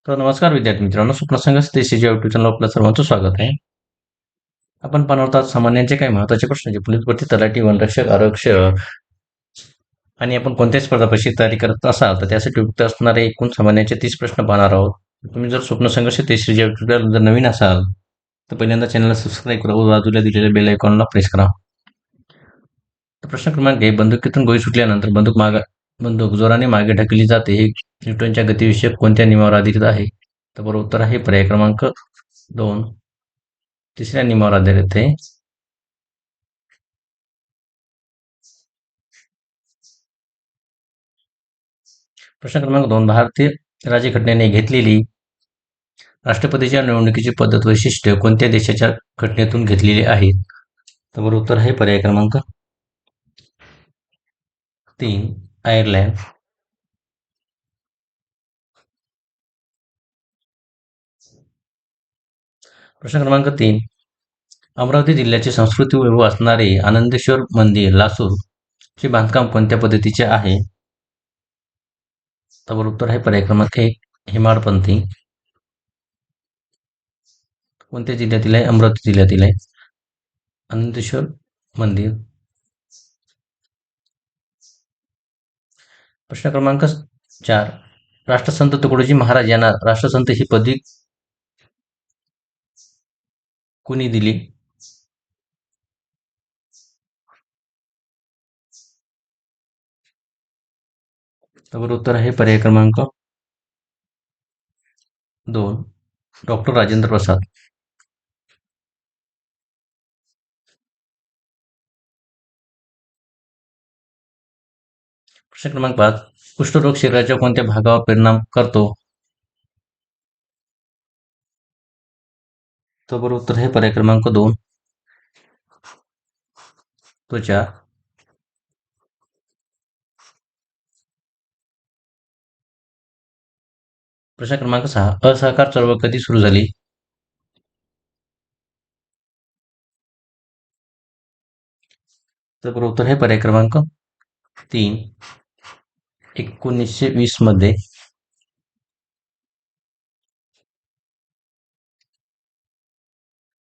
तर नमस्कार विद्यार्थी मित्रांनो, स्वप्न संघ देशाच्या युट्यूब चॅनल आपलं सर्वांचं स्वागत आहे. आपण पाहणार आहोत सामान्यांचे काही महत्त्वाचे प्रश्न जे पोलीस भरती, तलाठी, वनरक्षक, आरक्षक आणि आपण कोणत्याही स्पर्धा परीक्षेची तयारी करत असाल तर त्यासाठी उपयुक्त असणारे एकूण सामान्यांचे 30 प्रश्न पाहणार आहोत. तुम्ही जर स्वप्न संघर्ष देशाच्या युट्यूब चॅनल जर नवीन असाल तर पहिल्यांदा चॅनलला सबस्क्राईब करा व बाजूला दिलेल्या बेल आयकॉनला प्रेस करा. तर प्रश्न क्रमांक 1, बंदुकीतून गोळी सुटल्यानंतर बंदूक जोराने मागे ढकलली जाते. हे न्यूटनच्या गतिविषयक कोणत्या नियमावर आधारित आहे? तर बरोबर उत्तर आहे पर्याय क्रमांक 2. तिसऱ्या नियमावर आधारित आहे. प्रश्न क्रमांक 2, भारतीय राज्यघटनेने घेतलेली राष्ट्रपतीच्या निवडणुकीची पद्धत वैशिष्ट्य कोणत्या देशाच्या घटनेतून घेतलेली आहेत? तर बरोबर उत्तर आहे पर्याय क्रमांक 3, आयर्लंड. प्रश्न क्रमांक 3, अमरावती जिल्ह्याचे सांस्कृतिक वैभव असणारे आनंदेश्वर मंदिर लासूर चे बांधकाम कोणत्या पद्धतीचे आहे? तर बरोबर उत्तर आहे पर्याय क्रमांक 1, हेमाडपंथी. कोणत्या जिल्ह्यातील आहे? अमरावती जिल्ह्यातील आहे आनंदेश्वर मंदिर. प्रश्न क्रमांक 4, राष्ट्रसंत तुकडोजी महाराज यांना राष्ट्रसंत ही पदवी कुणी दिली? तर बरोबर उत्तर आहे पर्याय क्रमांक 2, डॉक्टर राजेंद्र प्रसाद. प्रश्न क्रमांक 5, कुष्ठरोग शरीराच्या कोणत्या भागावर परिणाम करतो? तर बरोबर उत्तर आहे पर्याय क्रमांक 2, त्वचा. प्रश्न क्रमांक 6, असहकार चळवळ कधी सुरू झाली? तर बरोबर उत्तर आहे पर्याय क्रमांक 3, 1920 मध्ये.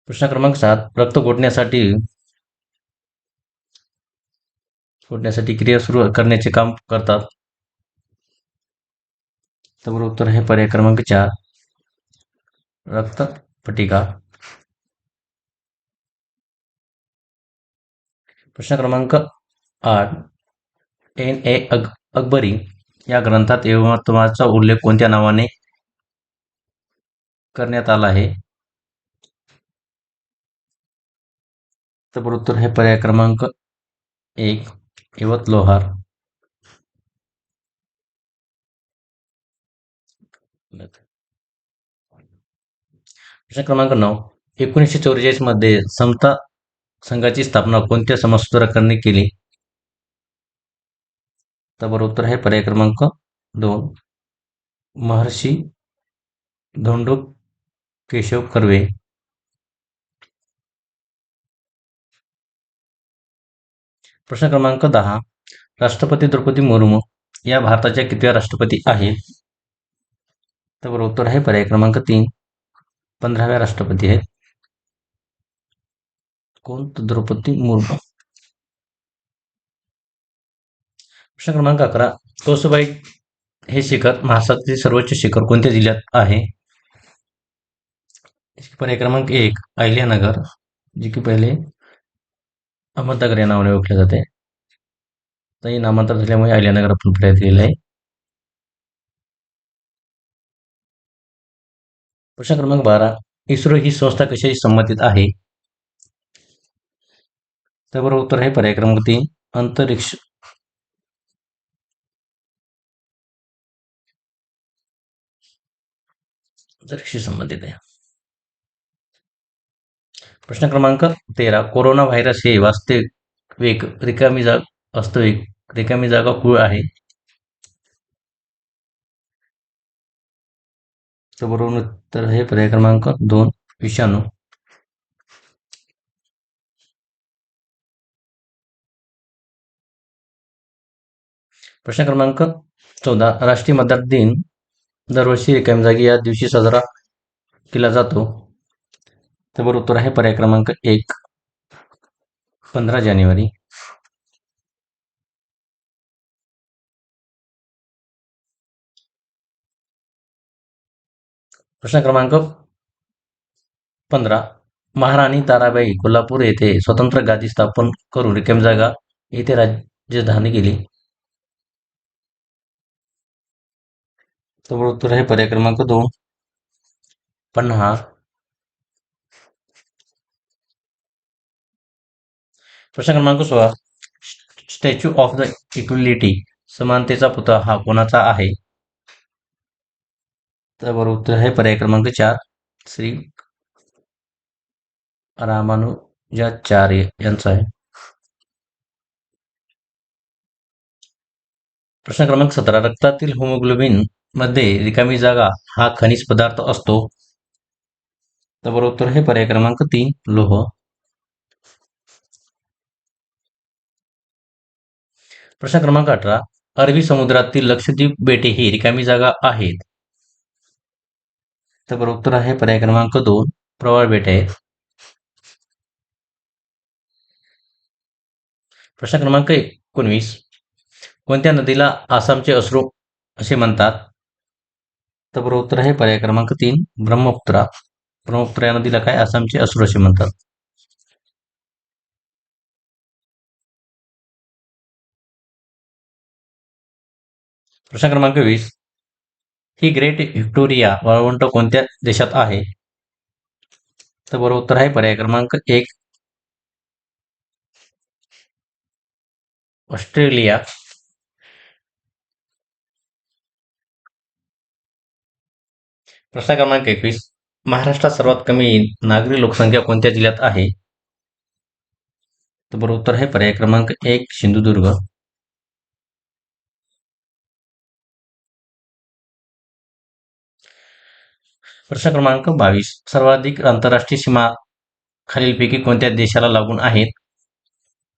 प्रश्न क्रमांक 7, रक्त फोडण्यासाठी क्रिया सुरू करण्याचे काम करतात? तर बरोबर उत्तर आहे पर्याय क्रमांक 4, रक्तपटिका. प्रश्न क्रमांक 8, एन ए अकबरी या ग्रंथात यवतमाळचा उल्लेख कोणत्या नावाने करण्यात आला आहे? तर बरोबर उत्तर आहे पर्याय क्रमांक 1, यवत लोहार. प्रश्न क्रमांक 9, 1944 मध्ये समता संघाची स्थापना कोणत्या समाजसुधारकांनी केली? तर बरोबर उत्तर आहे पर्याय क्रमांक 2, महर्षी धोंडो केशव कर्वे. प्रश्न क्रमांक 10, राष्ट्रपती द्रौपदी मुर्मू या भारताच्या कितव्या राष्ट्रपती आहेत? तर बरोबर उत्तर आहे पर्याय क्रमांक 3, 15व्या राष्ट्रपती आहेत. कोण? तर द्रौपदी मुर्मू. प्रश्न क्रमांक 11, कळसुबाई हे शिखर महाराष्ट्रातील सर्वोच्च शिखर कोणत्या जिल्ह्यात आहे? पर्याय क्रमांक 1, अहिल्यानगर, जे की पहिले अहमदनगर या नावाने ओळखले जाते. तर हे नामांतर झाल्यामुळे अहिल्यानगर आपण पर्याय दिलेला आहे. प्रश्न क्रमांक 12, इस्रो ही संस्था कशाशी संबंधित आहे? तर बरोबर उत्तर आहे पर्याय क्रमांक 3, अंतरिक्ष संबंधित आहे. प्रश्न क्रमांक 13, कोरोना व्हायरस हे वास्तविक रिकामी जागा कुळ आहे? तर बरोबर उत्तर आहे पर्याय क्रमांक 2, विषाणू. प्रश्न क्रमांक 14, राष्ट्रीय मतदार दिन दरवर्षी रिकाम्या जागी या दिवशी साजरा केला जातो? तर बरोबर उत्तर आहे पर्याय क्रमांक 1, 15 जानेवारी. प्रश्न क्रमांक 15. महाराणी ताराबाई कोल्हापूर येथे स्वतंत्र गादी स्थापन करून रिकामी जागा येथे राजधानी केली. तर बरोबर उत्तर आहे पर्याय क्रमांक 2, पन्हाळ. प्रश्न क्रमांक 16. स्टॅच्यू ऑफ द इक्विलिटी समानतेचा पुतळा हा कोणाचा आहे? तर बरोबर उत्तर आहे पर्याय क्रमांक 4, श्री रामानुजाचार्य यांचा आहे. प्रश्न क्रमांक 17. रक्तातील हिमोग्लोबिन मध्ये रिकामी जागा हा खनिज पदार्थ असतो? तर बरोबर उत्तर आहे पर्याय क्रमांक 3, लोह. प्रश्न क्रमांक 18. अरबी समुद्रातील लक्षद्वीप बेटे ही रिकामी जागा आहेत? तर बरोबर उत्तर आहे पर्याय क्रमांक 2, प्रवाळ बेटे आहेत. प्रश्न क्रमांक 19. कोणत्या नदीला आसामचे अश्रू असे म्हणतात? तर बरोबर उत्तर आहे पर्याय क्रमांक 3, ब्रह्मपुत्रा. ब्रह्मपुत्रा या नदीला काय आसामचे अश्रू असे म्हणतात. प्रश्न क्रमांक 20. ही ग्रेट व्हिक्टोरिया वाळवंट कोणत्या देशात आहे? तर बरोबर उत्तर आहे पर्याय क्रमांक 1, ऑस्ट्रेलिया. प्रश्न क्रमांक 21. महाराष्ट्रात सर्वात कमी नागरी लोकसंख्या कोणत्या जिल्ह्यात आहे? तर बरोबर उत्तर आहे पर्याय क्रमांक 1, सिंधुदुर्ग. प्रश्न क्रमांक 22. सर्वाधिक आंतरराष्ट्रीय सीमा खालीलपैकी कोणत्या देशाला लागून आहेत?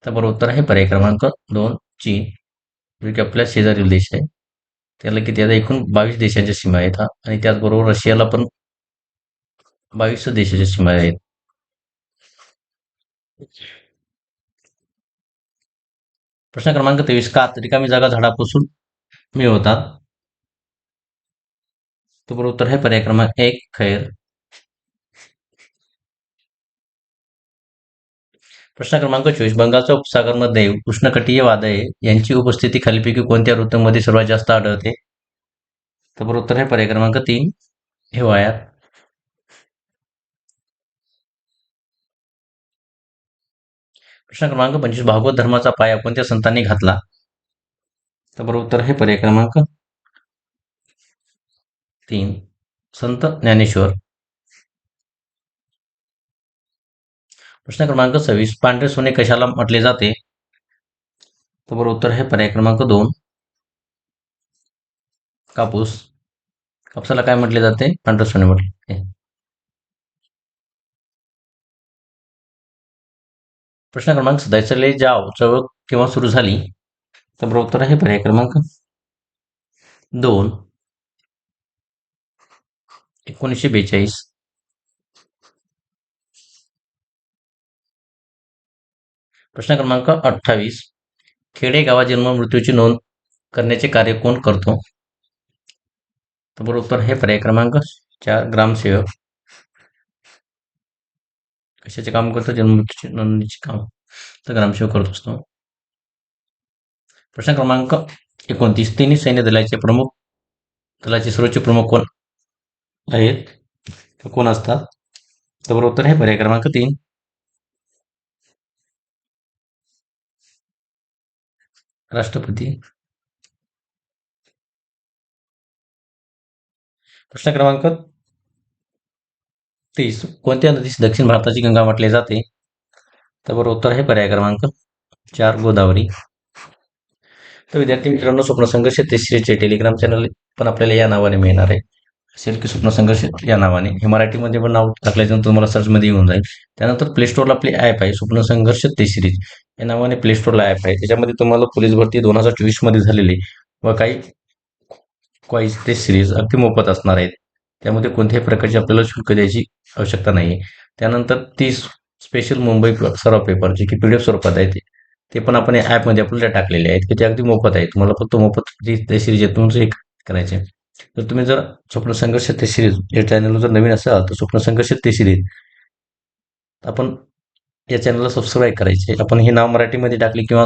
तर बरोबर उत्तर आहे पर्याय क्रमांक 2, चीन. जो की आपल्या शेजारील देश आहे. त्याला किती आता एकूण 22 देशांच्या सीमा आहेत हा, आणि त्याचबरोबर रशियाला पण 22 देशाच्या सीमा आहेत. प्रश्न क्रमांक 23. कात रिकामी जागा झाडापासून मिळवतात? तर बरोबर उत्तर आहे पर्याय क्रमांक 1, खैर. प्रश्न क्रमांक 24. बंगालच्या उपसागरमध्ये उष्णकटिबंधीय वादळे यांची उपस्थिती खालीलपैकी कोणत्या ऋतूमध्ये सर्वात जास्त आढळते? तर बरोबर उत्तर आहे पर्याय क्रमांक 3, हिवाळ्यात. प्रश्न क्रमांक 25. भागवत धर्माचा पाया कोणत्या संतांनी घातला? तर बरोबर उत्तर आहे पर्याय क्रमांक 3, संत ज्ञानेश्वर. प्रश्न क्रमांक 26. पांढरे सोने कशाला म्हटले जाते? तर बरोबर उत्तर आहे पर्याय क्रमांक 2, कापूस. कापसाला काय म्हटले जाते? पांढरे सोने म्हटले जाते. प्रश्न क्रमांक 27. चले जाव चळवळ केव्हा सुरू झाली? तर बरोबर उत्तर आहे पर्याय क्रमांक 2, 1942. प्रश्न क्रमांक 28. खेडेगावात जन्म मृत्यूची नोंद करण्याचे कार्य कोण करतो? तर बरोबर उत्तर आहे पर्याय क्रमांक 4, ग्रामसेवक. कशाचे काम करतो? जन्म मृत्यूची नोंदणीचे काम तर ग्रामसेवक करत असतो. प्रश्न क्रमांक 29. तिन्ही सैन्य दलाचे सर्वोच्च प्रमुख कोण आहेत? तर कोण असतात? तर बरोबर उत्तर आहे पर्याय क्रमांक 3, राष्ट्रपती. प्रश्न क्रमांक 30. कोणत्या नदीस दक्षिण भारताची गंगा म्हटले जाते? तर बरोबर उत्तर आहे पर्याय क्रमांक 4, गोदावरी. तर विद्यार्थी मित्रांनो, स्वप्न संघर्ष तिसरीचे टेलिग्राम चॅनल पण आपल्याला या नावाने मिळणार आहे. असेल की स्वप्न संघर्ष या नावाने. हे मराठीमध्ये पण नाव टाकल्यानंतर तुम्हाला सर्चमध्ये येऊन जाईल. त्यानंतर प्ले स्टोअरला आपली ॲप आहे स्वप्न संघर्ष ते सिरीज या नावाने प्ले स्टोअरला ॲप आहे. त्याच्यामध्ये तुम्हाला पोलीस भरती 2024 मध्ये झालेली व काही क्वाईज ते सिरीज अगदी मोफत असणार आहेत. त्यामध्ये कोणत्याही प्रकारची आपल्याला शुल्क द्यायची आवश्यकता नाही. त्यानंतर 30 स्पेशल मुंबई सराव पेपर जे की PDF स्वरूपात आहेत ते पण आपण या ॲपमध्ये आपल्याला टाकलेले आहेत की ते अगदी मोफत आहेत. तुम्हाला फक्त मोफत ते सिरीज आहे तुमचं एक करायचे. तर तुम्ही जर स्वप्न संघर्ष ते सिरीज या चॅनलवर जर नवीन असाल तर स्वप्न संघर्ष ते सिरीज आपण या चॅनलला सबस्क्राईब करायचे. आपण हे नाव मराठीमध्ये टाकले किंवा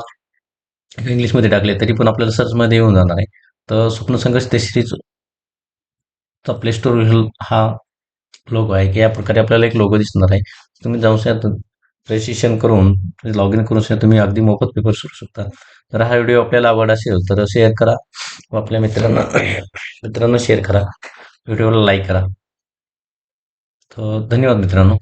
इंग्लिशमध्ये टाकले तरी पण आपल्याला सर्चमध्ये येऊन जाणार आहे. तर स्वप्न संघर्ष ते सिरीजचा प्ले स्टोर हा लोगो आहे की या प्रकारे आपल्याला एक लोगो दिसणार आहे. तुम्ही जाऊन रजिस्ट्रेशन करून लॉग इन करून तुम्ही अगदी मोफत पेपर सुरू शकता. तर हा व्हिडिओ आपल्याला आवड असेल तर शेअर करा व आपल्या मित्रांना मित्रांना शेअर करा. व्हिडिओला लाईक करा. तर धन्यवाद मित्रांनो.